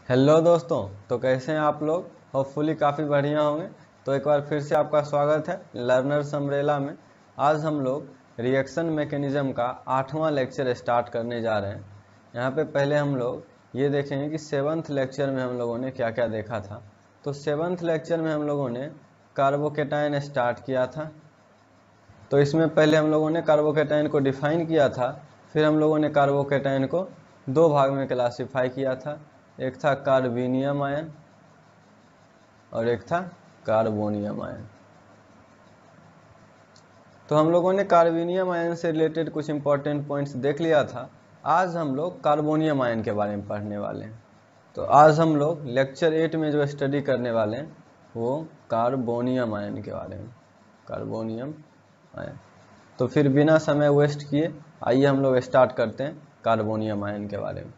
Hello दोस्तों, तो कैसे हैं आप लोग। होपफुली काफ़ी बढ़िया होंगे। तो एक बार फिर से आपका स्वागत है लर्नर्स अम्ब्रेला में। आज हम लोग रिएक्शन मैकेनिज्म का 8वां लेक्चर स्टार्ट करने जा रहे हैं। यहाँ पे पहले हम लोग ये देखेंगे कि 7th लेक्चर में हम लोगों ने क्या क्या देखा था। तो 7th लेक्चर में हम लोगों ने कार्बोकेटायन स्टार्ट किया था। तो इसमें पहले हम लोगों ने कार्बोकेटायन को डिफाइन किया था। फिर हम लोगों ने कार्बोकेटायन को दो भाग में क्लासिफाई किया था। एक था कार्बोनियम आयन और एक था कार्बोनियम आयन। तो हम लोगों ने कार्बोनियम आयन से रिलेटेड कुछ इंपॉर्टेंट पॉइंट्स देख लिया था। आज हम लोग कार्बोनियम आयन के बारे में पढ़ने वाले हैं। तो आज हम लोग लेक्चर 8 में जो स्टडी करने वाले हैं वो कार्बोनियम आयन के बारे में। Carbonium ion. तो फिर बिना समय वेस्ट किए आइए हम लोग स्टार्ट करते हैं कार्बोनियम आयन के बारे में।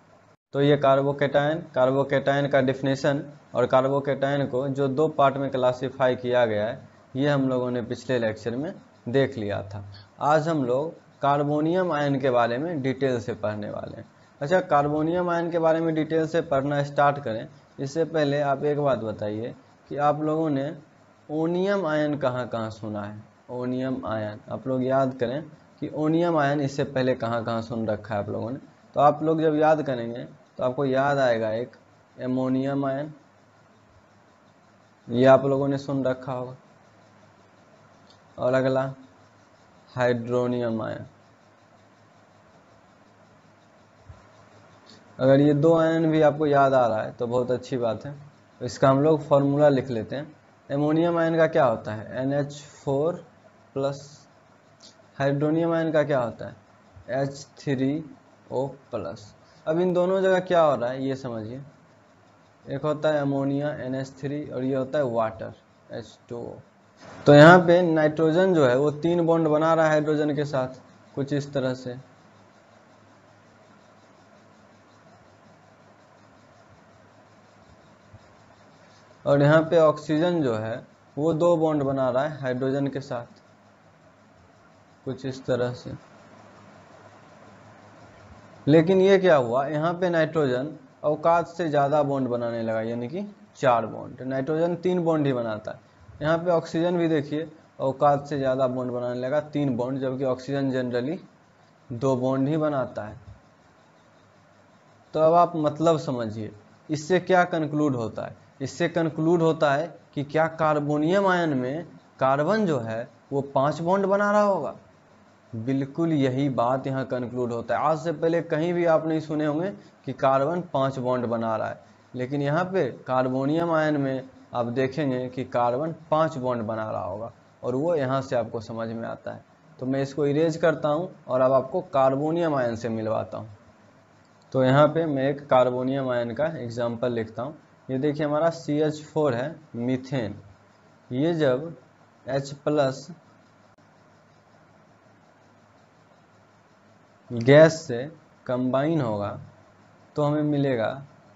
तो ये कार्बोकेटायन का डिफिनेशन और कार्बोकेटायन को जो दो पार्ट में क्लासिफाई किया गया है ये हम लोगों ने पिछले लेक्चर में देख लिया था। आज हम लोग कार्बोनियम आयन के बारे में डिटेल से पढ़ने वाले हैं। अच्छा, कार्बोनियम आयन के बारे में डिटेल से पढ़ना स्टार्ट करें इससे पहले आप एक बात बताइए कि आप लोगों ने ओनियम आयन कहाँ कहाँ सुना है। ओनियम आयन आप लोग याद करें कि ओनियम आयन इससे पहले कहाँ कहाँ सुन रखा है आप लोगों ने। तो आप लोग जब याद करेंगे तो आपको याद आएगा एक एमोनियम आयन, ये आप लोगों ने सुन रखा होगा। और अगला हाइड्रोनियम आयन। अगर ये दो आयन भी आपको याद आ रहा है तो बहुत अच्छी बात है। तो इसका हम लोग फॉर्मूला लिख लेते हैं। एमोनियम आयन का क्या होता है NH4+। हाइड्रोनियम आयन का क्या होता है H3O+। अब इन दोनों जगह क्या हो रहा है ये समझिए। एक होता है अमोनिया NH3 और ये होता है वाटर H2O। तो यहाँ पे नाइट्रोजन जो है वो 3 बॉन्ड बना रहा है हाइड्रोजन के साथ कुछ इस तरह से। और यहाँ पे ऑक्सीजन जो है वो 2 बॉन्ड बना रहा है हाइड्रोजन के साथ कुछ इस तरह से। लेकिन ये क्या हुआ, यहाँ पे नाइट्रोजन औकात से ज़्यादा बॉन्ड बनाने लगा, यानी कि 4 बॉन्ड। नाइट्रोजन 3 बॉन्ड ही बनाता है। यहाँ पे ऑक्सीजन भी देखिए औकात से ज़्यादा बॉन्ड बनाने लगा 3 बॉन्ड, जबकि ऑक्सीजन जनरली 2 बॉन्ड ही बनाता है। तो अब आप मतलब समझिए इससे क्या कंक्लूड होता है। इससे कंक्लूड होता है कि क्या कार्बोनियम आयन में कार्बन जो है वो 5 बॉन्ड बना रहा होगा। बिल्कुल यही बात यहाँ कंक्लूड होता है। आज से पहले कहीं भी आप नहीं सुने होंगे कि कार्बन 5 बॉन्ड बना रहा है, लेकिन यहाँ पे कार्बोनियम आयन में आप देखेंगे कि कार्बन 5 बॉन्ड बना रहा होगा, और वो यहाँ से आपको समझ में आता है। तो मैं इसको इरेज करता हूँ और अब आपको कार्बोनियम आयन से मिलवाता हूँ। तो यहाँ पे मैं एक कार्बोनियम आयन का एग्जाम्पल लिखता हूँ। ये देखिए हमारा CH4 है मीथेन। ये जब H+ गैस से कंबाइन होगा तो हमें मिलेगा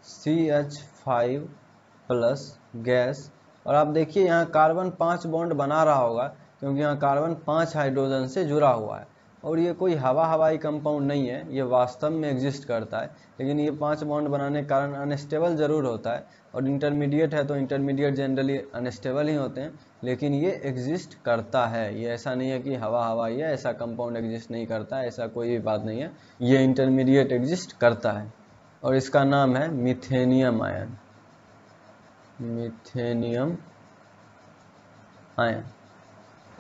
CH5+ गैस। और आप देखिए यहाँ कार्बन 5 बॉन्ड बना रहा होगा क्योंकि यहाँ कार्बन 5 हाइड्रोजन से जुड़ा हुआ है। और ये कोई हवाई कंपाउंड नहीं है, ये वास्तव में एग्जिस्ट करता है। लेकिन ये 5 बॉन्ड बनाने के कारण अनस्टेबल ज़रूर होता है, और इंटरमीडिएट है तो इंटरमीडिएट जनरली अनस्टेबल ही होते हैं। लेकिन ये एग्जिस्ट करता है, ये ऐसा नहीं है कि हवाई है, ऐसा कंपाउंड एग्जिस्ट नहीं करता है, ऐसा कोई भी बात नहीं है। ये इंटरमीडिएट एग्जिस्ट करता है और इसका नाम है मीथेनियम आयन। मीथेनियम आयन।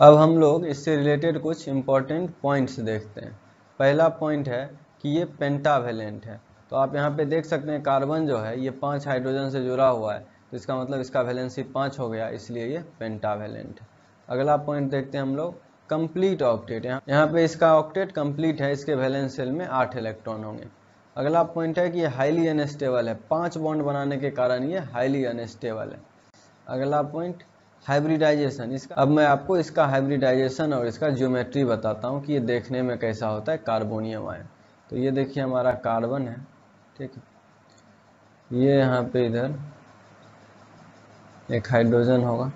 अब हम लोग इससे रिलेटेड कुछ इंपॉर्टेंट पॉइंट्स देखते हैं। पहला पॉइंट है कि ये पेंटावेलेंट है। तो आप यहाँ पे देख सकते हैं कार्बन जो है ये 5 हाइड्रोजन से जुड़ा हुआ है, तो इसका मतलब इसका वैलेंसी 5 हो गया, इसलिए ये पेंटावेलेंट है। अगला पॉइंट देखते हैं हम लोग कंप्लीट ऑक्टेट। यहाँ पे इसका ऑक्टेट कंप्लीट है, इसके वैलेंस शेल में 8 इलेक्ट्रॉन होंगे। अगला पॉइंट है कि ये हाईली अनस्टेबल है, 5 बॉन्ड बनाने के कारण ये हाईली अनस्टेबल है। अगला पॉइंट हाइब्रिडाइजेशन। इसका अब मैं आपको इसका हाइब्रिडाइजेशन और इसका ज्योमेट्री बताता हूँ कि ये देखने में कैसा होता है कार्बोनियम आयन। तो ये देखिए हमारा कार्बन है, ठीक है। ये यहाँ पे इधर एक हाइड्रोजन होगा,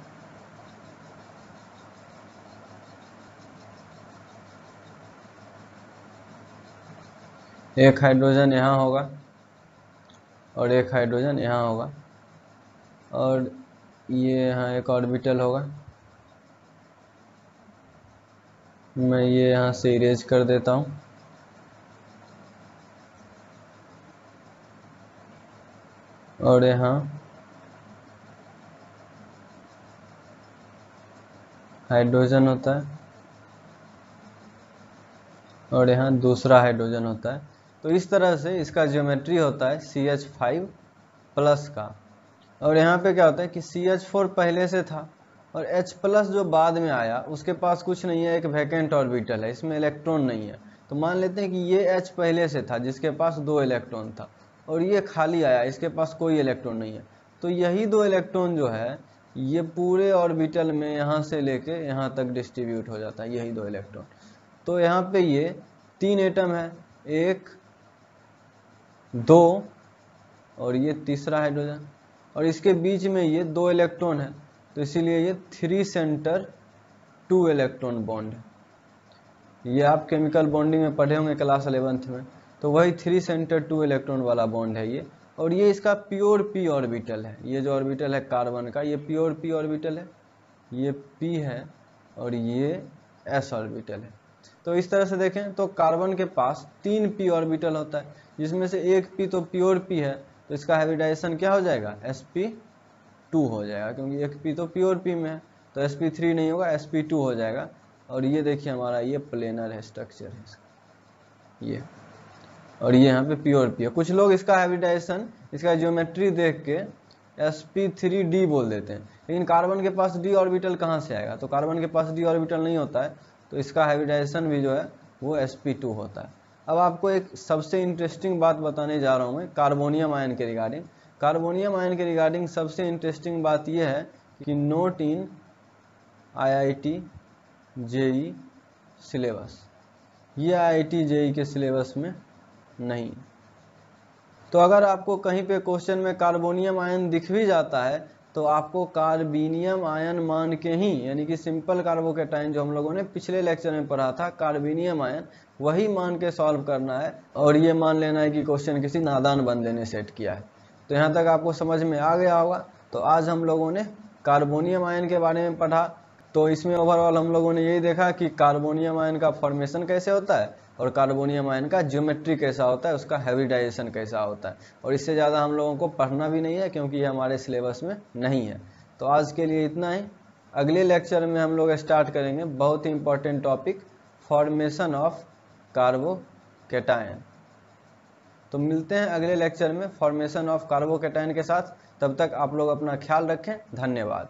एक हाइड्रोजन यहाँ होगा, और एक हाइड्रोजन यहाँ होगा, और ये यहाँ एक ऑर्बिटल होगा। मैं ये यहाँ से इरेज कर देता हूँ। और यहाँ हाइड्रोजन होता है, और यहाँ दूसरा हाइड्रोजन होता है। तो इस तरह से इसका ज्योमेट्री होता है CH5+ का। और यहाँ पे क्या होता है कि CH4 पहले से था, और H+ जो बाद में आया उसके पास कुछ नहीं है, एक वैकेंट ऑर्बिटल है, इसमें इलेक्ट्रॉन नहीं है। तो मान लेते हैं कि ये H पहले से था जिसके पास 2 इलेक्ट्रॉन था, और ये खाली आया, इसके पास कोई इलेक्ट्रॉन नहीं है। तो यही 2 इलेक्ट्रॉन जो है ये पूरे ऑर्बिटल में यहाँ से लेके यहाँ तक डिस्ट्रीब्यूट हो जाता है, यही 2 इलेक्ट्रॉन। तो यहाँ पे ये 3 एटम है, 1 2 और ये तीसरा हाइड्रोजन, और इसके बीच में ये 2 इलेक्ट्रॉन है, तो इसीलिए ये 3 सेंटर 2 इलेक्ट्रॉन बॉन्ड है। ये आप केमिकल बॉन्डिंग में पढ़े होंगे क्लास 11th में, तो वही 3 सेंटर 2 इलेक्ट्रॉन वाला बॉन्ड है ये। और ये इसका प्योर p ऑर्बिटल है, ये जो ऑर्बिटल है कार्बन का, ये प्योर p ऑर्बिटल है, ये p है, और ये s ऑर्बिटल है। तो इस तरह से देखें तो कार्बन के पास 3 p ऑर्बिटल होता है, जिसमें से एक p तो प्योर p है, तो इसका हाइब्रिडाइजेशन क्या हो जाएगा, sp2 हो जाएगा, क्योंकि एक p तो प्योर p में है, तो sp3 नहीं होगा, sp2 हो जाएगा। और ये देखिए हमारा ये प्लेनर है, स्ट्रक्चर है इसका ये, और ये यहाँ पे प्योर p है। कुछ लोग इसका हाइब्रिडाइजेशन, इसका ज्योमेट्री देख के sp3d बोल देते हैं, लेकिन कार्बन के पास d ऑर्बिटल कहाँ से आएगा, तो कार्बन के पास d ऑर्बिटल नहीं होता है, तो इसका हाइब्रिडाइजेशन भी जो है वो sp2 होता है। अब आपको एक सबसे इंटरेस्टिंग बात बताने जा रहा हूँ मैं कार्बोनियम आयन के रिगार्डिंग। कार्बोनियम आयन के रिगार्डिंग सबसे इंटरेस्टिंग बात यह है कि नोट इन IIT JEE सिलेबस, ये IIT JEE के सिलेबस में नहीं। तो अगर आपको कहीं पे क्वेश्चन में कार्बोनियम आयन दिख भी जाता है, तो आपको कार्बेनियम आयन मान के ही, यानी कि सिंपल कार्बोकेटाइन जो हम लोगों ने पिछले लेक्चर में पढ़ा था, कार्बेनियम आयन, वही मान के सॉल्व करना है, और ये मान लेना है कि क्वेश्चन किसी नादान बंदे ने सेट किया है। तो यहाँ तक आपको समझ में आ गया होगा। तो आज हम लोगों ने कार्बोनियम आयन के बारे में पढ़ा। तो इसमें ओवरऑल हम लोगों ने यही देखा कि कार्बोनियम आयन का फॉर्मेशन कैसे होता है, और कार्बोनियम आयन का ज्योमेट्री कैसा होता है, उसका हाइब्रिडाइजेशन कैसा होता है। और इससे ज़्यादा हम लोगों को पढ़ना भी नहीं है, क्योंकि ये हमारे सिलेबस में नहीं है। तो आज के लिए इतना ही। अगले लेक्चर में हम लोग स्टार्ट करेंगे बहुत ही important topic, formation of carbocation. तो मिलते हैं अगले लेक्चर में फॉर्मेशन ऑफ कार्बोकेटायन के साथ। तब तक आप लोग अपना ख्याल रखें। धन्यवाद।